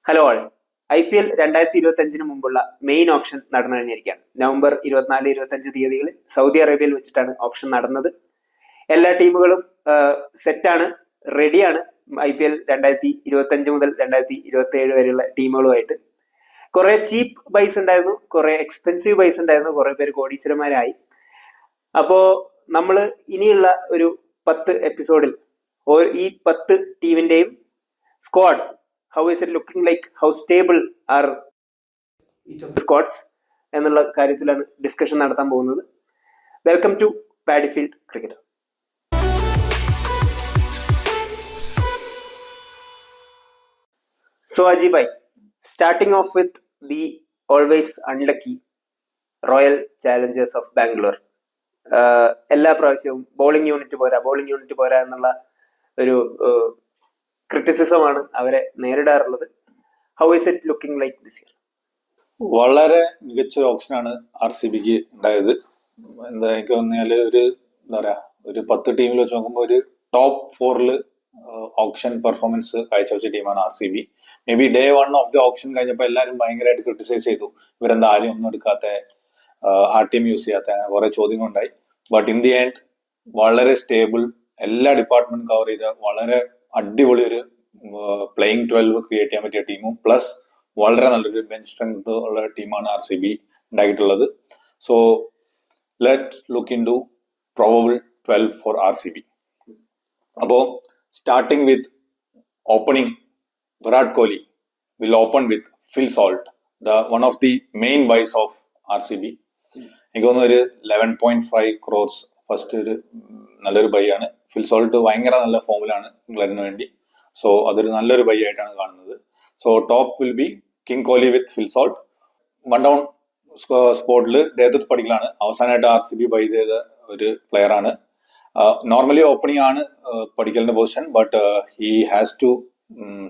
Hello ആൾ. IPL 2025 മുമ്പുള്ള main option നടന്നു കഴിഞ്ഞിരിക്കുകയാണ്. നവംബർ 24-25 തീയതികളിൽ സൗദി അറേബ്യയിൽ വെച്ചിട്ടാണ് ഓപ്ഷൻ നടന്നത്. എല്ലാ ടീമുകളും സെറ്റാണ്, റെഡിയാണ്. IPL 2025 മുതൽ 2027 വരെയുള്ള ടീമുകളുമായിട്ട് കുറെ ചീപ്പ് ബൈസ് ഉണ്ടായിരുന്നു, കുറെ എക്സ്പെൻസീവ് ബൈസ് ഉണ്ടായിരുന്നു, കുറെ പേര് കോടീശ്വരന്മാരായി. അപ്പോ നമ്മൾ ഇനിയുള്ള ഒരു 10 എപ്പിസോഡിൽ ഈ 10 ടീമിന്റെയും squad, how is it looking like, how stable are each of the squads എന്നുള്ള കാര്യത്തിലാണ് ഡിസ്കഷൻ നടത്താൻ പോകുന്നത്. Welcome to paddyfield cricketer. So Ajib bhai, starting off with the always unlucky Royal Challengers of Bangalore. എല്ലാ പ്രാവശ്യവും bowling unit പോരാ എന്നുള്ള ഒരു ക്രിറ്റിസിസമാണ് അവരെ നേരിടാറുള്ളത്. How is it looking like this year? വളരെ മികച്ച ഓപ്ഷനാണ് RCBക്ക് ഉണ്ടായത്. എന്താ എനിക്ക് തോന്നിയാല് ഒരു 10 ടീമിൽ വെച്ച് നോക്കുമ്പോൾ ഒരു ടോപ്പ് 4 ഓപ്ഷൻ പെർഫോമൻസ് കാഴ്ചവെച്ച ടീമാണ് RCB. May be day 1 of the option കഴിഞ്ഞപ്പോൾ എല്ലാവരും ഭയങ്കരമായിട്ട് ക്രിട്ടിസൈസ് ചെയ്തു, ഇവരെന്താ ആരും ഒന്നും എടുക്കാത്ത, RTM യൂസ് ചെയ്യാത്ത, അങ്ങനെ കുറെ ചോദ്യങ്ങളുണ്ടായി. ബട്ട് ഇൻ ദി എൻഡ് വളരെ സ്റ്റേബിൾ, എല്ലാ ഡിപ്പാർട്ട്മെന്റ് കവർ ചെയ്ത വളരെ അടിപൊളി ഒരു പ്ലേയിങ് 12 ക്രിയേറ്റ് ചെയ്യാൻ പറ്റിയ ടീമും പ്ലസ് വളരെ നല്ലൊരു ബെഞ്ച് സ്ട്രെങ്ത് ഉള്ള ടീമാണ് RCB ഉണ്ടായിട്ടുള്ളത്. So let look into probable 12 for RCB. അപ്പോ starting with opening, Virat Kohli will open with Phil Salt, one of the main buys of RCB. എനിക്ക് തോന്നുന്നു ഒരു 11.5 crores ഫസ്റ്റ് ഒരു നല്ലൊരു ബൈ ആണ്. ഫിൽ സോൾട്ട് ഭയങ്കര നല്ല ഫോമിലാണ് ഇംഗ്ലണ്ടിന് വേണ്ടി. സോ അതൊരു നല്ലൊരു ബൈ ആയിട്ടാണ് കാണുന്നത്. So top will be king Kohli with Phil salt. 1 down സ്പോട്ടിൽ ദേവദത്ത് പടിക്കലാണ് അവസാനമായിട്ട് RCB ബൈ ചെയ്ത ഒരു പ്ലെയർ ആണ്. നോർമലി ഓപ്പണിംഗ് ആണ് പടിക്കലിന്റെ position, but he has to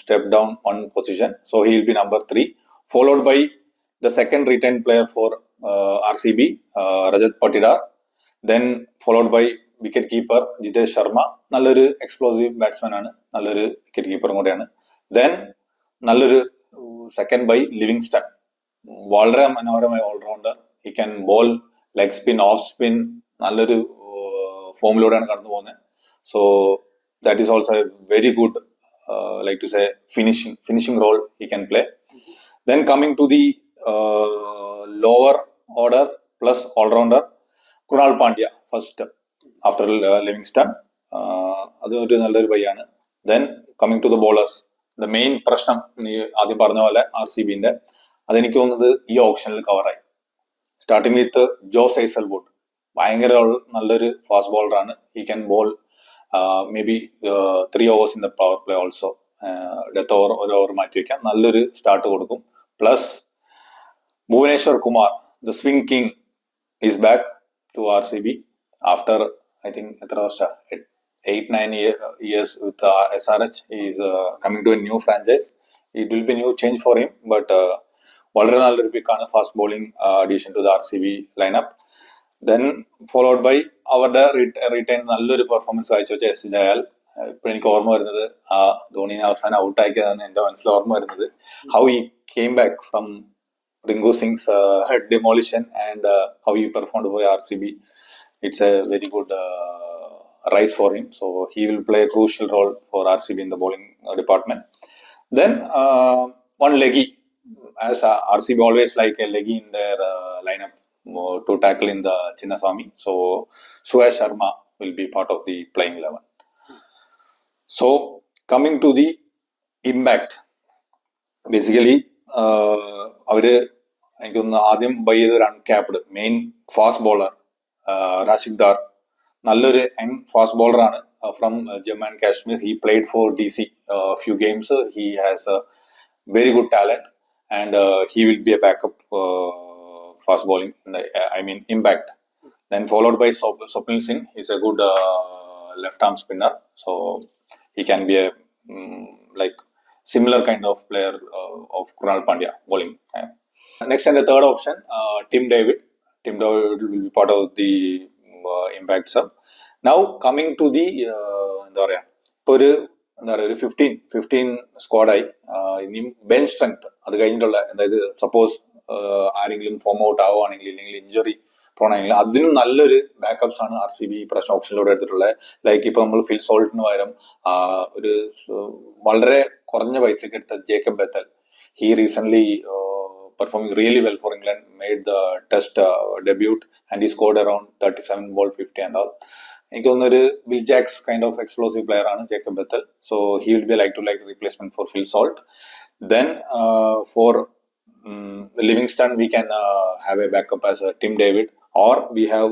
step down 1 position. So he will be number 3, followed by the second return player for RCB, Rajat Patidar. Then followed by wicket keeper Jitesh Sharma, നല്ലൊരു explosive batsman ആണ്, നല്ലൊരു wicket കീപ്പറും കൂടെയാണ്. Then നല്ലൊരു second by Livingstone, വളരെ മനോഹരമായ allrounder. He can bowl leg spin, off spin, നല്ലൊരു ഫോമിലൂടെയാണ് കടന്നു പോകുന്നത്. So that is also a very good, like to say, finishing role he can play. Then coming to the lower order plus allrounder Krunal Pandya first after Livingstone, അത് ഒരു നല്ലൊരു ബൈയാണ്. Then coming to the bowlers, the main പ്രശ്നം ആദ്യം പറഞ്ഞ പോലെ RCBന്റെ, അതെനിക്ക് തോന്നുന്നത് ഈ ഓപ്ഷനിൽ കവറായി. സ്റ്റാർട്ടിങ് വിത്ത് ജോസ് ഹേസൽവുഡ്, ഭയങ്കര നല്ലൊരു ഫാസ്റ്റ് ബോളറാണ്. He can bowl may be 3 overs in the power play also. Death over, ഒരു ഓവർ മാറ്റി വെക്കാം, നല്ലൊരു സ്റ്റാർട്ട് കൊടുക്കും. Plus Bhuvneshwar Kumar, the swing king, is back to RCB after I think എത്ര വർഷം, 8-9 years with SRH. He is coming to a new franchise. It will be new change for him, but വളരെ നല്ലൊരു പിക്കാണ്, fast bowling addition to the RCB lineup. Then followed by അവരുടെ return നല്ലൊരു performance കാഴ്ചവെച്ച S Jayal. ഇപ്പൊ എനിക്ക് ഓർമ്മ വരുന്നത് ആ ധോണിനെ അവസാനം ഔട്ടാക്കിയതാണ് എന്റെ മനസ്സിൽ ഓർമ്മ വരുന്നത്. How he came back from Ringu Singh's demolition and how he performed for RCB. It's a very good rise for him. So he will play a crucial role for RCB in the bowling department. Then one leggy, as RCB always like a leggy in their lineup to tackle in the Chinnaswamy. So Suyash Sharma will be part of the playing 11. So coming to the impact, basically അവര് എനിക്ക് തോന്നുന്നു ആദ്യം buy ചെയ്ത ഒരു uncapped main fast bowler Rashid Dar, നല്ലൊരു young fast ബോളറാണ് from Jammu and Kashmir. He played for DC few games. He has a very good talent and he will be a backup fast bowling, I mean impact. Then followed by Swapnil Singh, he's a good left arm spinner, so he can be a like similar kind of player of Krunal Pandya bowling. Next and the third option, Tim David. Tim David will be part of the impact sub. Now coming to the എന്താ പറയാ, ഇപ്പൊ ഒരു എന്താ പറയുക ഒരു 15 സ്ക്വാഡായി. ഇനിയും bench strength അത് കഴിഞ്ഞിട്ടുള്ള, അതായത് സപ്പോസ് ആരെങ്കിലും ഫോം ഔട്ട് ആവുകയാണെങ്കിൽ ഇല്ലെങ്കിൽ ഇഞ്ചുറി പ്രോണാണെങ്കിൽ അതിനും നല്ലൊരു ബാക്കപ്സ് ആണ് RCB ഈ പ്രാവശ്യം ഓപ്ഷനിലൂടെ എടുത്തിട്ടുള്ളത്. ലൈക്ക് ഇപ്പൊ നമ്മൾ ഫിൽ സോൾട്ടിന് പകരം ഒരു വളരെ കുറഞ്ഞ പൈസക്ക് എടുത്ത Jacob Bethel. He recently performing really well for England, made the test debut and he scored around 37 ball 50 and all. എനിക്ക് തോന്നുന്നു ഒരു Will Jacks kind of explosive player ആണ് Jacob Bethell. So he will be like replacement for Phil Salt. Then for Livingston we can have a backup as Tim David, or we have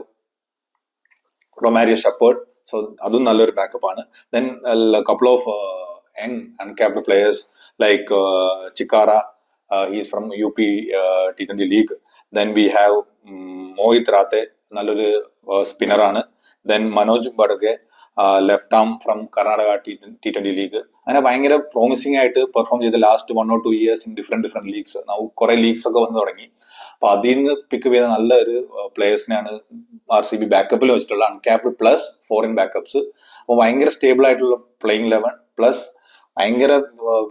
Romario Shepherd. So അതും നല്ലൊരു backup ആണ്. Then a couple of young uncapped players like Chikara. He is from UP T20 League. Then we have Mohit Rate, നല്ലൊരു spinner ആണ്. Then Manoj Badage, left arm from Karnataka T20 league. അങ്ങനെ ഭയങ്കര promising ആയിട്ട് perform ചെയ്ത last 1 or 2 years in different leagues. കുറെ leagues ഒക്കെ വന്നു തുടങ്ങി. അപ്പൊ അതിൽ നിന്ന് പിക്കപ്പ് ചെയ്ത നല്ലൊരു പ്ലേയേഴ്സിനെയാണ് RCB ബാക്കപ്പിൽ വെച്ചിട്ടുള്ള അൺക്യാപ്ഡ് പ്ലസ് ഫോറിൻ ബാക്കപ്സ്. അപ്പൊ ഭയങ്കര സ്റ്റേബിൾ ആയിട്ടുള്ള പ്ലേയിങ് 11 പ്ലസ് ഭയങ്കര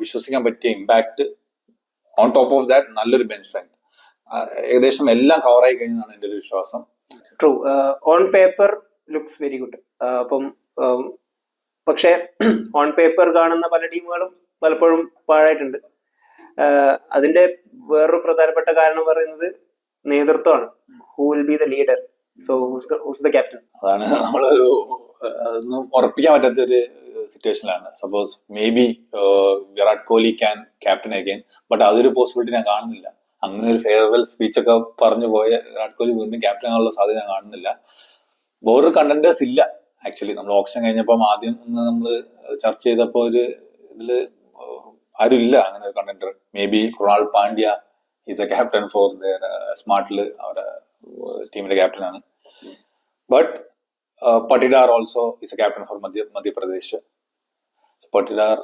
വിശ്വസിക്കാൻ പറ്റിയ impact. On top of that നല്ലൊരു ബെഞ്ച് സ്ട്രെങ്ത്. ഏകദേശം എല്ലാം കവറായി കഴിഞ്ഞാണ് എന്റെ ഒരു വിശ്വാസം. True. On paper looks very good. അപ്പം പക്ഷെ ഓൺ പേപ്പർ കാണുന്ന പല ടീമുകളും പലപ്പോഴും പാഴായിട്ടുണ്ട്. അതിന്റെ വേറൊരു പ്രധാനപ്പെട്ട കാരണം പറയുന്നത് നേതൃത്വമാണ്. Who will be the leader? So who's the captain? അതാണ് നമ്മളൊരു അതൊന്നും ഉറപ്പിക്കാൻ പറ്റാത്തൊരു സിറ്റുവേഷനിലാണ്. Suppose may be Virat Kohli can captain again, but അതൊരു പോസിബിലിറ്റി ഞാൻ കാണുന്നില്ല. അങ്ങനെ ഒരു ഫെയർവെൽ സ്പീച്ച് ഒക്കെ പറഞ്ഞു പോയ വിരാട് കോഹ്ലി വീണ്ടും ക്യാപ്റ്റൻ ആകാനുള്ള സാധ്യത ഞാൻ കാണുന്നില്ല. വേറൊരു കണ്ടന്റേഴ്സ് ഇല്ല ആക്ച്വലി. നമ്മൾ ഓപ്ഷൻ കഴിഞ്ഞപ്പം ആദ്യം ഒന്ന് നമ്മൾ ചർച്ച ചെയ്തപ്പോ ഒരു ഇതില് ആരും ഇല്ല അങ്ങനെ ഒരു contender. May be Krunal Pandya is a captain for സ്മാർട്ടില്, അവരുടെ ടീമിന്റെ ക്യാപ്റ്റൻ ആണ്. But Patidar also is a captain for Madhya Pradesh. Patidar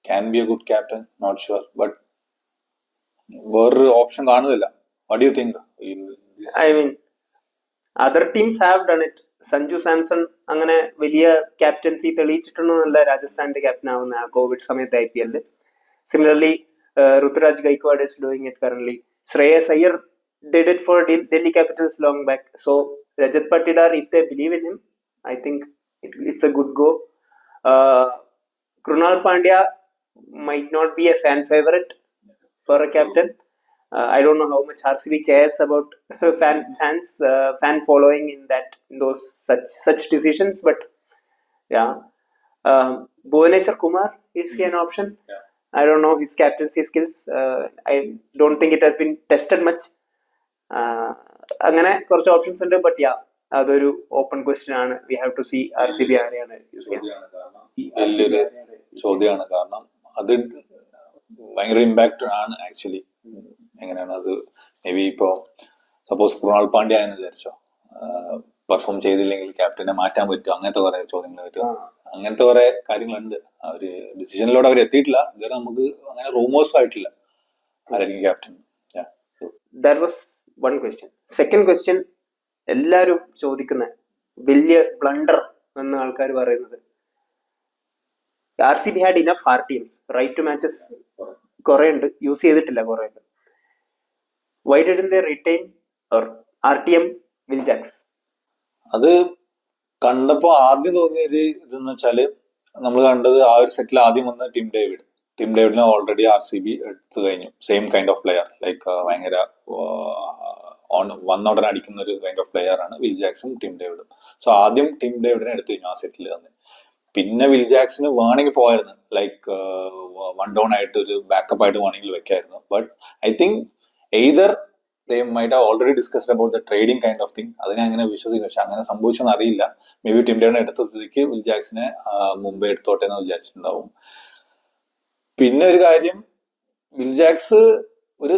can be a good captain, not sure, but വേറൊരു ഓപ്ഷൻ കാണുന്നില്ല. What do you think? I mean, other teams have done it. Sanju Samson അങ്ങനെ വലിയ captaincy തെളിയിച്ചിട്ടൊന്നുമല്ല രാജസ്ഥാന്റെ captain ആവുന്ന covid സമയത്ത് IPL. Similarly Ruturaj Gaikwad is doing it currently. Shreyas Iyer did it for Delhi Capitals long back. So Rajat Patidar, if they believe in him, I think it's a good go. Krunal Pandya might not be a fan favorite for a captain. I don't know how much RCB cares about fan following in those such decisions, but yeah. Bhuvaneshwar Kumar, is he an option? Yeah. I don't know his captaincy skills. I don't think it has been tested much. അങ്ങനെ കുറച്ച് options ഉണ്ട്. But yeah, അതൊരു open question ആണ്. We have to see RCB ആരെയാണ് use ചെയ്യുന്നത്. വലിയൊരു ചോദ്യമാണ്. കാരണം അത് ഭയങ്കര ഇമ്പാക്ട് ആണ് ആക്ച്വലി. എങ്ങനെയാണ് അത്? മേ ബി ഇപ്പോ സപ്പോസ് കൃണാൽ പാണ്ഡ്യ എന്ന് വിചാരിച്ചോ, പെർഫോം ചെയ്തില്ലെങ്കിൽ ക്യാപ്റ്റനെ മാറ്റാൻ പറ്റുമോ? അങ്ങനത്തെ കുറെ ചോദ്യങ്ങൾ പറ്റുമോ? അങ്ങനത്തെ കുറെ കാര്യങ്ങളുണ്ട്. അവര് ഡിസിഷനിലൂടെ അവർ എത്തിയിട്ടില്ല. ഇതുവരെ നമുക്ക് അങ്ങനെ റൂമേഴ്സ് ആയിട്ടില്ല ആരായിരിക്കും captain. That was one question. Second question, എല്ലാരും ചോദിക്കുന്ന വലിയ ബ്ലണ്ടർ എന്ന ആൾക്കാർ പറയുന്നത്, RCB had enough RTMs, right to matches കുറെ ഉണ്ട്, യൂസ് ചെയ്തിട്ടില്ല കുറെ. Why didn't they retain or RTM Will Jacks? അത് കണ്ടപ്പോ ആദ്യം തോന്നിയൊരു ഇതെന്ന് വെച്ചാല്, നമ്മൾ കണ്ടത് ആ ഒരു സെറ്റിൽ ആദ്യം വന്ന ടിം ഡേവിഡിനെ ഓൾറെഡി RCB എടുത്തു കഴിഞ്ഞു. Same kind of player, like ഭയങ്കര വന്നോടനെ അടിക്കുന്ന ഒരു കൈൻഡ് ഓഫ് പ്ലെയർ ആണ് വിൽ ജാക്സും ടിം ഡേവിഡും. സോ ആദ്യം ടിം ഡേവിഡിനെ എടുത്തു കഴിഞ്ഞു ആ സെറ്റിൽ തന്നെ. പിന്നെ വിൽ ജാക്സിന് വേണമെങ്കിൽ പോയായിരുന്നു, ലൈക്ക് വൺ ഡൗൺ ആയിട്ട് ഒരു ബാക്കപ്പ് ആയിട്ട് വേണമെങ്കിൽ വെക്കായിരുന്നു. But I think either they might have already discussed about the trading kind of thing. അതിനെ അങ്ങനെ വിശ്വസിക്കും. പക്ഷെ അങ്ങനെ സംഭവിച്ചെന്ന് അറിയില്ല. മേ ബി ടിം ഡേവിഡിനെ എടുത്ത സ്ഥിതിക്ക് വിൽ ജാക്സിനെ മുംബൈ എടുത്തോട്ടെ എന്ന് വിചാരിച്ചിട്ടുണ്ടാവും. പിന്നെ ഒരു കാര്യം, വിൽ ജാക്സ് ഒരു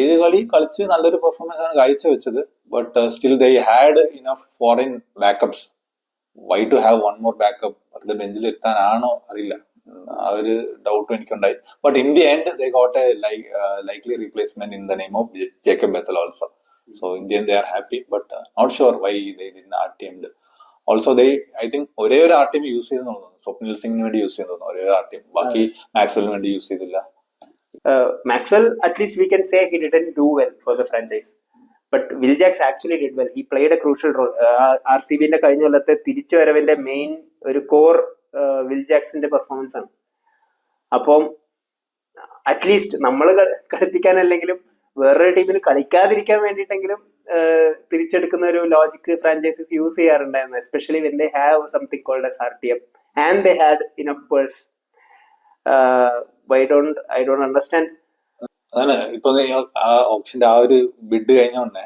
7 കളി കളിച്ച് നല്ലൊരു പെർഫോമൻസ് ആണ് കാഴ്ചവെച്ചത്. But still they had enough foreign backups. Why to have one more backup? അത് ബെഞ്ചിൽ ഇരുത്താനാണോ അറിയില്ല. ആ ഒരു ഡൗട്ടും എനിക്കുണ്ടായി. But in the end they got a likely replacement in the name of Jacob Bethel also. So in the end they are happy, but not sure why they did not teamed also I think ഒരേ ഒരു R team use ചെയ്തെന്ന് തോന്നുന്നു. സ്വപ്നിൽ സിംഗിന് വേണ്ടി use ചെയ്തു ഒരേ ഒരു R team. ബാക്കി മാക്സ്വെലിന് വേണ്ടി യൂസ് ചെയ്തില്ല. Maxwell, at least we can say he didn't do well for the franchise. But Will Jacks actually did well. He played a crucial role. RCB ന്റെ കഴിഞ്ഞ കൊല്ലത്തെ തിരിച്ചു വരവിന്റെ മെയിൻ ഒരു കോർ വിൽ ജാക്സിന്റെ പെർഫോമൻസ് ആണ്. അപ്പം അറ്റ്ലീസ്റ്റ് നമ്മൾ കളിപ്പിക്കാനല്ലെങ്കിലും വേറൊരു ടീമിന് കളിക്കാതിരിക്കാൻ വേണ്ടിയിട്ടെങ്കിലും തിരിച്ചെടുക്കുന്ന ഒരു ലോജിക് ഫ്രാഞ്ചൈസീസ് യൂസ് ചെയ്യാറുണ്ടായിരുന്നു. Especially when they have something called as RTM and they had enough purse. I don't understand. അതാണ് ഇപ്പൊ ആ ഓപ്ഷന്റെ ആ ഒരു ബിഡ് കഴിഞ്ഞ ഉടനെ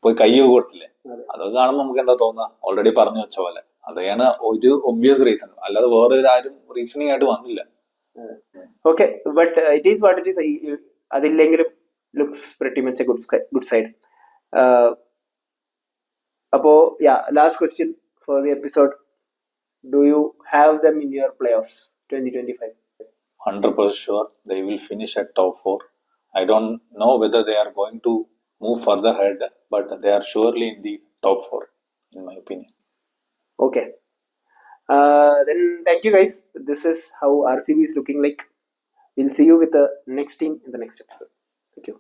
പോയി കയ്യൊക്കെ കൊടുത്തില്ലേ, അതൊക്കെ കാണുമ്പോൾ നമുക്ക് എന്താ തോന്നുക? ഓൾറെഡി പറഞ്ഞു വെച്ച പോലെ അതാണ് ഒരു ഒബ്വിയസ് റീസൺ, അല്ലാതെ വേറെ ആരും റീസണിങ് ആയിട്ട് വന്നില്ല. Okay, but it is what it is. അതില്ലെങ്കിലും looks pretty much a good side. അപ്പോ last question for the episode. Do you have them in your playoffs 2025? 100% sure they will finish at top 4. I don't know whether they are going to move further ahead, but they are surely in the top 4 in my opinion. Okay, then thank you guys. This is how RCB is looking like. We'll see you with the next team in the next episode. Thank you.